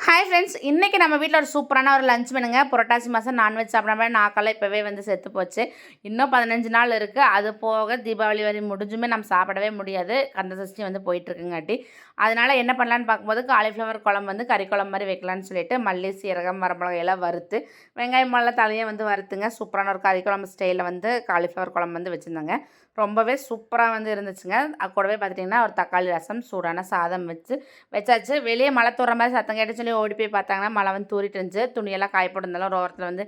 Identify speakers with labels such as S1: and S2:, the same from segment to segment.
S1: Hi friends, இன்றைக்கி நம்ம வீட்டில் ஒரு சூப்பரான ஒரு லஞ்ச் மெனுங்க. புரட்டாசி மாதம் நான்வெஜ் சாப்பிட்ற மாதிரி நாக்கெல்லாம் இப்போவே வந்து செத்து போச்சு. இன்னும் 15 நாள் இருக்குது. அது போக தீபாவளி வரை முடிஞ்சுமே நம்ம சாப்பிடவே முடியாது. கந்த சஷ்டி வந்து போயிட்டுருக்குங்காட்டி அதனால் என்ன பண்ணலான்னு பார்க்கும்போது காலிஃப்ளவர் குழம்பு வந்து கறி குழம்பு மாதிரி வைக்கலான்னு சொல்லிட்டு மல்லி, சீரகம், வரமிளகாய் எல்லாம் வறுத்து வெங்காயம் எல்லாம் தலையை வந்து வறுத்துங்க சூப்பரான ஒரு கறி குழம்பு ஸ்டைலில் வந்து காலிஃப்ளவர் குழம்பு வந்து வச்சுருந்தாங்க. ரொம்பவே சூப்பராக வந்து இருந்துச்சுங்க. அது கூடவே பார்த்துட்டிங்கன்னா ஒரு தக்காளி ரசம், சூடான சாதம் வச்சாச்சு. வெளியே மழை தூற மாதிரி சத்தம் கேட்டு சொல்லி ஓடி போய் பார்த்தாங்கன்னா மழை வந்து தூறிட்டு இருந்துச்சு. துணியெல்லாம் காயப்போட்டிருந்தாலும் ஒரு ஓரத்தில் வந்து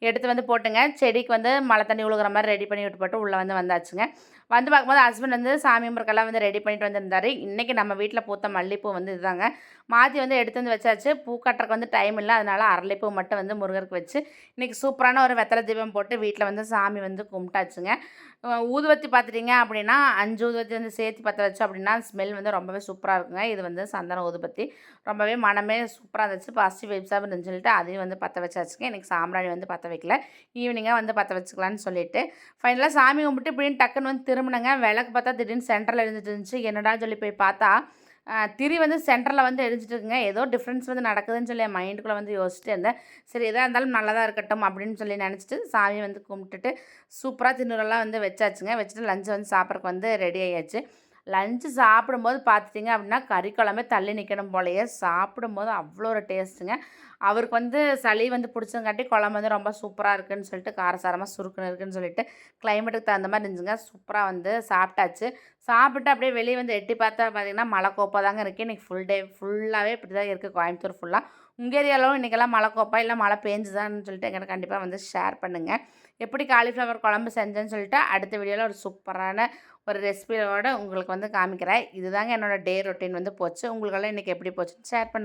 S1: எடுத்து வந்து போட்டுங்க. செடிக்கு வந்து மழை தண்ணி விழுகிற மாதிரி ரெடி பண்ணி விட்டு போட்டு உள்ளே வந்து வந்தாச்சுங்க. வந்து பார்க்கும்போது ஹஸ்பண்ட் வந்து சாமி முறுக்கெல்லாம் வந்து ரெடி பண்ணிட்டு வந்திருந்தாரு. இன்றைக்கி நம்ம வீட்டில் பூத்த மல்லிகைப்பூ வந்து இதுதாங்க. மாற்றி வந்து எடுத்து வந்து வச்சாச்சு. பூ கட்டுறக்கு வந்து டைம் இல்லை. அதனால் அரளிப்பூ மட்டும் வந்து முருகருக்கு வச்சு இன்றைக்கி சூப்பரான ஒரு வெத்தலை தீபம் போட்டு வீட்டில் வந்து சாமி வந்து கும்பிட்டாச்சுங்க. ஊதுவத்தி பார்த்துட்டிங்க அப்படின்னா 5 ஊதுவத்தி வந்து சேர்த்து பற்ற வச்சு அப்படின்னா ஸ்மெல் வந்து ரொம்பவே சூப்பராக இருக்குங்க. இது வந்து சந்தன ஊதுபத்தி ரொம்பவே மனமே சூப்பராக இருந்துச்சு. பாசிட்டிவ் வைப்ஸாக இருந்துன்னு சொல்லிட்டு அதையும் வந்து பற்ற வச்சாச்சுங்க. எனக்கு சாம்பிராணி வந்து பற்ற வைக்கல, ஈவினிங்காக வந்து பற்ற வச்சுக்கலான்னு சொல்லிட்டு ஃபைனலாக சாமி கும்பிட்டு இப்படின்னு டக்குன்னு வந்து திரும்பினங்க. விளக்கு பார்த்தா திடீர்னு சென்டரில் இருந்துட்டு இருந்துச்சு. என்னடா சொல்லி போய் பார்த்தா திரி வந்து சென்டரில் வந்து எரிஞ்சிட்டு இருக்குங்க. ஏதோ டிஃப்ரென்ஸ் வந்து நடக்குதுன்னு சொல்லி என் மைண்டுக்குள்ளே வந்து யோசிச்சுட்டு இருந்தேன். சரி எதாக இருந்தாலும் நல்லதாக இருக்கட்டும் அப்படின்னு சொல்லி நினச்சிட்டு சாமி வந்து கும்பிட்டுட்டு சூப்பராக திண்ணூரெல்லாம் வந்து வச்சாச்சுங்க. வச்சுட்டு லஞ்சை வந்து சாப்பிட்றதுக்கு வந்து ரெடி ஆகியாச்சு. லஞ்சு சாப்பிடும்போது பார்த்துட்டிங்க அப்படின்னா கறி குழம்பே தள்ளி நிற்கணும் போலையே. சாப்பிடும்போது அவ்வளோ ஒரு டேஸ்ட்டுங்க. அவருக்கு வந்து சளி வந்து பிடிச்சங்காட்டி குழம்பு வந்து ரொம்ப சூப்பராக இருக்குதுன்னு சொல்லிட்டு காரசாரமாக சுருக்குன்னு இருக்குதுன்னு சொல்லிட்டு கிளைமேட்டுக்கு தகுந்த மாதிரி இருந்துச்சுங்க. சூப்பராக வந்து சாப்பிட்டாச்சு. சாப்பிட்டு அப்படியே வெளியே வந்து எட்டி பார்த்தா பார்த்திங்கன்னா மழை கோப்பா தாங்க இருக்குது. இன்றைக்கி ஃபுல் டே ஃபுல்லாகவே இப்படி தான் இருக்குது கோயம்புத்தூர் ஃபுல்லாக. உங்கள் ஏரியாலும் இன்றைக்கெல்லாம் மழை கோப்பா இல்லை மழை பெஞ்சுதான்னு சொல்லிட்டு எங்கிட்ட கண்டிப்பாக வந்து ஷேர் பண்ணுங்கள். எப்படி காலிஃப்ளவர் குழம்பு செஞ்சேன்னு சொல்லிட்டு அடுத்த வீடியோவில் ஒரு சூப்பரான ஒரு ரெசிபியோட உங்களுக்கு வந்து காமிக்கிறேன். இதுதாங்க என்னோடய டே ரொட்டீன் வந்து போச்சு. உங்களுக்கெல்லாம் இன்றைக்கி எப்படி போச்சுன்னு ஷேர் பண்ணுங்கள்.